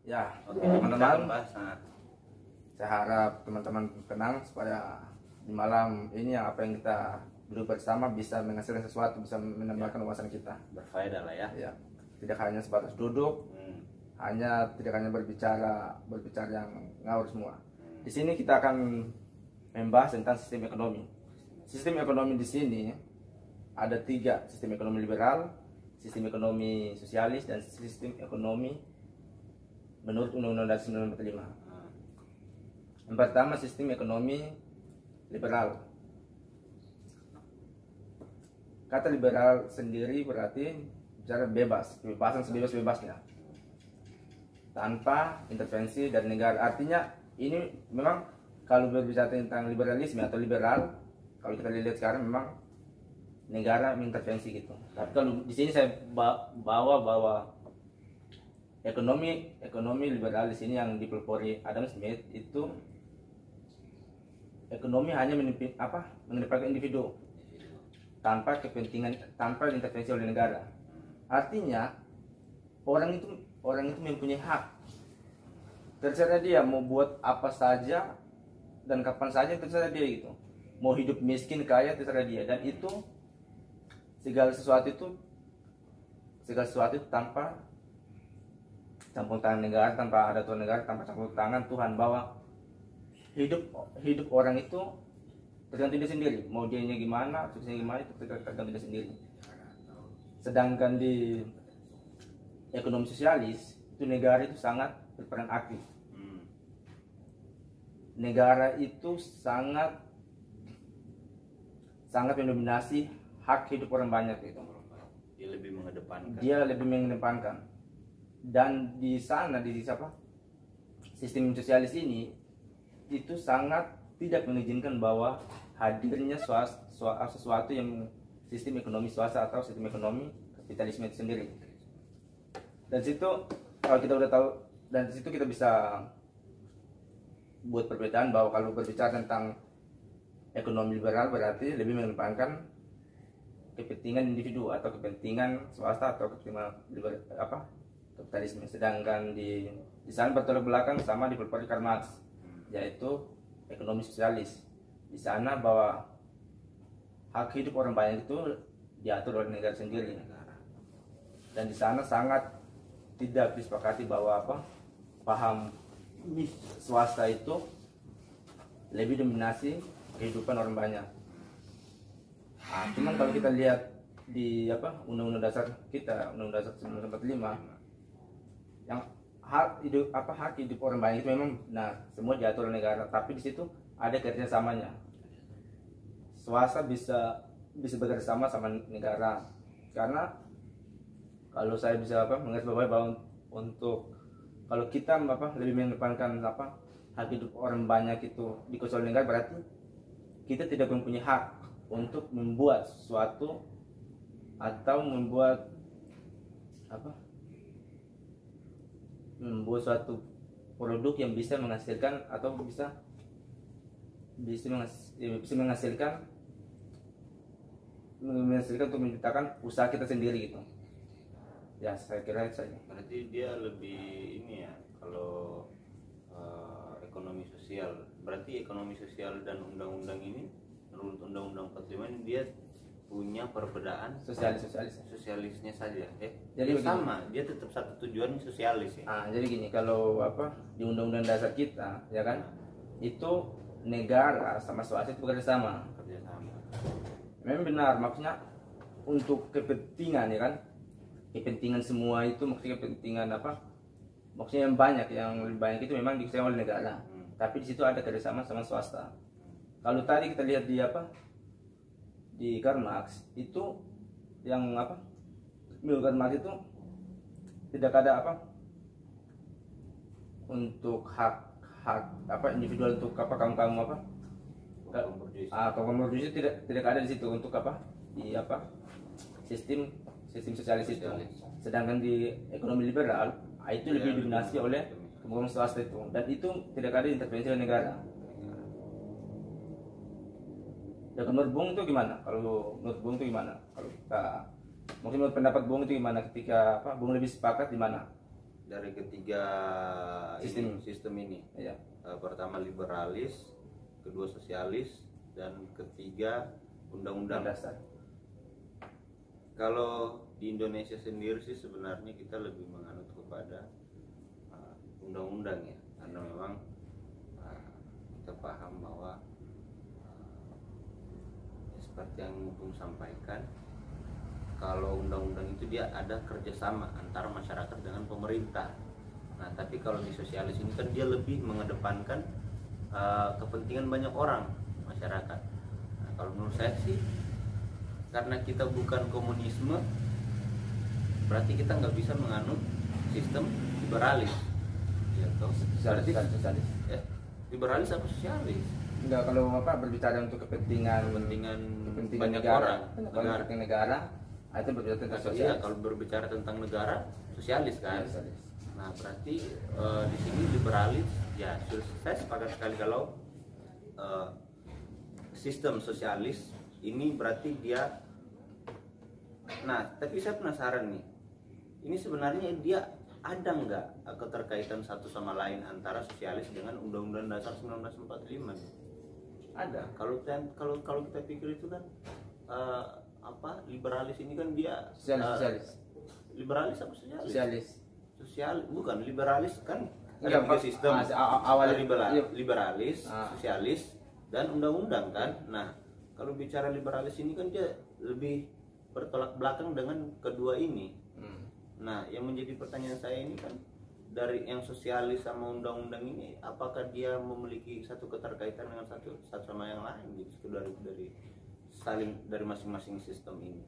Ya, Oke, teman-teman, Mas. Nah, saya harap teman-teman tenang supaya di malam ini apa yang kita duduk bersama bisa menghasilkan sesuatu, bisa menambahkan wawasan kita. berfaedah lah ya. Ya, tidak hanya sebatas duduk, tidak hanya berbicara yang ngawur semua. Di sini kita akan membahas tentang sistem ekonomi. Sistem ekonomi di sini ada tiga: sistem ekonomi liberal, sistem ekonomi sosialis, dan sistem ekonomi menurut Undang-Undang Dasar 1945. Yang pertama, sistem ekonomi liberal. Kata liberal sendiri berarti bicara bebas, kebebasan sebebas-bebasnya, tanpa intervensi dari negara. Artinya ini memang kalau berbicara tentang liberalisme atau liberal, kalau kita lihat sekarang memang negara mengintervensi gitu. Tapi kalau di sini saya bawa ekonomi liberal di sini yang dipelopori Adam Smith itu ekonomi hanya mengedepankan individu tanpa intervensi oleh negara. Artinya orang itu mempunyai hak. Terserah dia mau buat apa saja dan kapan saja, terserah dia gitu. Mau hidup miskin kaya terserah dia, dan itu segala sesuatu itu tanpa campur tangan negara, tanpa ada Tuhan negara, tanpa campur tangan Tuhan, bahwa hidup orang itu tergantung dia sendiri. Mau dianya gimana, suksesnya gimana, itu tergantung dia sendiri. Sedangkan di ekonomi sosialis itu negara itu sangat berperan aktif. Negara itu sangat mendominasi hak hidup orang banyak itu. Dia lebih mengedepankan. Dan di sana sistem sosialis ini itu sangat tidak mengizinkan bahwa hadirnya sesuatu yang sistem ekonomi swasta atau sistem ekonomi kapitalisme itu sendiri. Dan situ kalau kita udah tahu, dan situ kita bisa buat perbedaan bahwa kalau berbicara tentang ekonomi liberal berarti lebih mengedepankan kepentingan individu atau kepentingan swasta atau kepentingan kapitalisme. Sedangkan di sana bertolak belakang sama di pelopori Karl Marx, yaitu ekonomi sosialis. Di sana bahwa hak hidup orang banyak itu diatur oleh negara sendiri, dan di sana sangat tidak disepakati bahwa paham swasta itu lebih dominasi kehidupan orang banyak. Cuman kalau kita lihat di Undang-Undang Dasar kita, Undang-Undang Dasar 1945, yang hak hidup orang banyak itu memang semua diatur oleh negara, tapi di situ ada kerjasamanya. Swasta bisa bekerjasama sama negara, karena kalau saya bisa menggarisbawahi bahwa untuk kalau kita lebih mengedepankan hak hidup orang banyak itu dikuasai oleh negara, berarti kita tidak mempunyai hak untuk membuat sesuatu atau membuat suatu produk yang bisa menghasilkan atau bisa menghasilkan untuk menciptakan usaha kita sendiri gitu. Ya, saya kira itu saja. Berarti dia lebih ini ya, kalau ekonomi sosial. Berarti ekonomi sosial dan undang-undang ini, menurut Undang-Undang 45 ini dia punya perbedaan sosialisnya saja. Jadi sama, dia tetap satu tujuan sosialis ya. Jadi gini, kalau di Undang-Undang Dasar kita ya kan, itu negara sama swasta itu bekerja sama. Memang benar, maksudnya untuk kepentingan ya kan, kepentingan semua itu maksudnya kepentingan maksudnya yang lebih banyak itu memang dikuasai oleh negara. Tapi di situ ada kerjasama sama swasta. Kalau tadi kita lihat di Karl Marx itu yang menurut Karl Marx itu tidak ada untuk hak individual untuk kaum berjuang tidak ada di situ untuk di sistem sosialis itu. Sedangkan di ekonomi liberal itu lebih dominasi oleh kepentingan swasta itu, dan itu tidak ada intervensi oleh negara. Ya, menurut Bung itu gimana? Kalau menurut Bung itu gimana? Kalau kita mungkin menurut pendapat Bung itu gimana ketika Bung lebih sepakat di mana? dari ketiga sistem ini. Ya. Pertama liberalis, kedua sosialis, dan ketiga undang-undang Dasar. Kalau di Indonesia sendiri sih sebenarnya kita lebih menganut kepada undang-undang ya, karena memang kita paham bahwa seperti yang Mumpung sampaikan, kalau undang-undang itu dia ada kerjasama antara masyarakat dengan pemerintah. Nah, tapi kalau di sosialis ini kan dia lebih mengedepankan kepentingan banyak orang masyarakat. Nah, kalau menurut saya sih, karena kita bukan komunisme, berarti kita nggak bisa menganut sistem liberalis. Ya, toh? Sosialis. Ya, liberalis apa sosialis? Enggak, kalau berbicara untuk kepentingan banyak negara, orang, kepentingan negara, itu berbicara tentang Iya, sosialis. kalau berbicara tentang negara, sosialis kan. Sosialis. Nah, berarti di sini liberalis, ya saya sepakat sekali kalau sistem sosialis ini berarti dia. Nah, tapi saya penasaran nih, ini sebenarnya dia ada nggak keterkaitan satu sama lain antara sosialis dengan Undang-Undang Dasar 1945? Ada. Kalau kita pikir itu kan liberalis ini kan dia Sosialis. liberalis apa sosialis? Sosialis. Sosial bukan liberalis kan Iya, ada tiga sistem awalnya liberalis, sosialis, dan undang-undang kan. Nah, kalau bicara liberalis ini kan dia lebih bertolak belakang dengan kedua ini. Nah, yang menjadi pertanyaan saya ini kan, dari yang sosialis sama undang-undang ini, apakah dia memiliki satu keterkaitan dengan satu sama yang lain gitu, dari saling dari masing-masing sistem ini?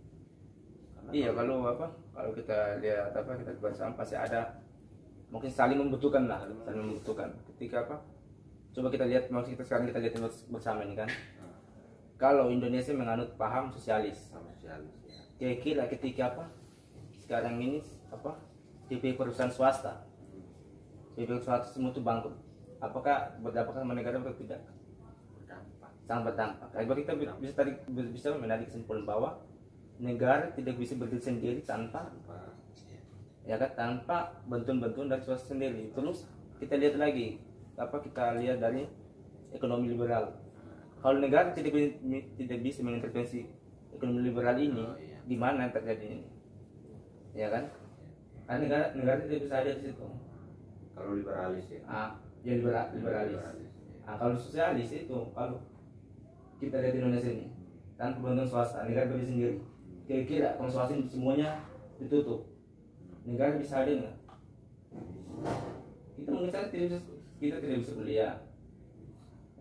Karena iya, kalau kita lihat kita bersama pasti ada mungkin saling membutuhkan lah, saling membutuhkan. Ketika coba kita lihat, maksud kita sekarang kita lihat bersama ini kan. Kalau Indonesia menganut paham sosialis, ya. kira-kira ketika sekarang ini TP perusahaan swasta, TP swasta semua itu bangkrut, apakah berdampak sama negara atau tidak? Berdampak. Sangat berdampak. Kalau kita bisa menarik kesimpulan bahwa negara tidak bisa berdiri sendiri tanpa bantuan dari swasta sendiri. Terus kita lihat lagi dari ekonomi liberal. Kalau negara tidak bisa mengintervensi ekonomi liberal ini, di mana terjadi ini? Ya kan? Karena negara tidak bisa ada di situ. Kalau liberalis ya. Liberalis. Kalau sosialis itu, kalau kita lihat di Indonesia ini, tanpa bantuan swasta, negara berdiri sendiri. Kira-kira kalau swasta semuanya ditutup, negara bisa ada nggak? Kita mungkin kita tidak bisa kuliah,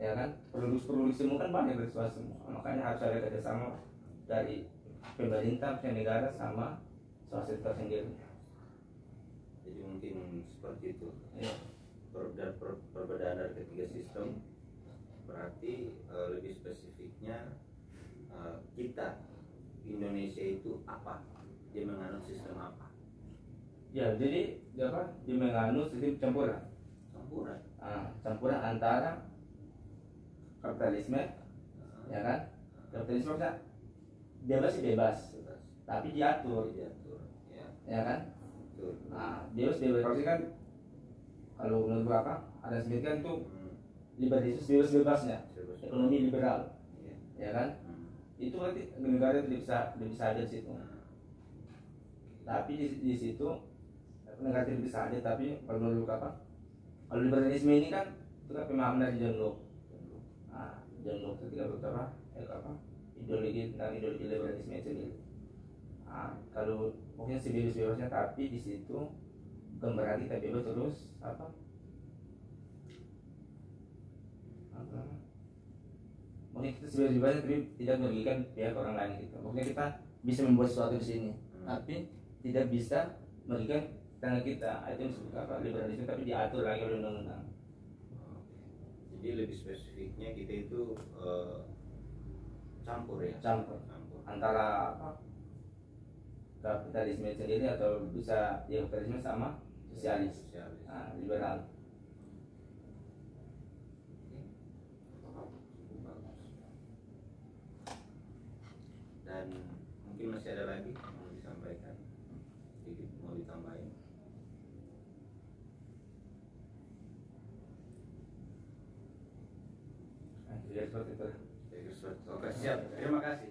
ya kan? Produksi semua kan banyak dari swasta semua, makanya harus ada kerjasama dari pemerintah, negara sama swasta itu sendiri. Jadi mungkin seperti itu. Ya. Perbedaan dari ketiga sistem berarti lebih spesifiknya kita Indonesia itu apa? Dia menganut sistem apa? Ya, jadi dia menganut sistem campuran. Campuran antara kapitalisme, ya kan? Kapitalisme bebas, tapi diatur, ya kan? Bebas kan, kalau menurut ada sebutkan tuh liberalisme bebasnya, ekonomi liberal, ya kan? Itu berarti negara tidak bisa ada di situ. Tapi di situ negara tidak bisa ada, tapi kalau kalau liberalisme ini kan itu kan pemahaman dari John Locke. John Locke ketika ideologi tentang ideologi liberalisme itu sendiri. Kalau mungkin sebebas-bebasnya, tapi di situ bukan berarti kita bebas terus mungkin kita sebebas-bebasnya tapi tidak merugikan pihak orang lain gitu. Mungkin kita bisa membuat sesuatu di sini, tapi tidak bisa merugikan tetangga kita. Itu yang disebut liberalisme, tapi diatur lagi oleh undang-undang. Jadi lebih spesifiknya kita itu campur antara kapitalisme sendiri atau bisa kapitalisme sama sosialis. Liberal. Dan mungkin masih ada lagi yang mau disampaikan, sedikit mau ditambahin. Ya seperti itu. Oke, siap. Terima kasih.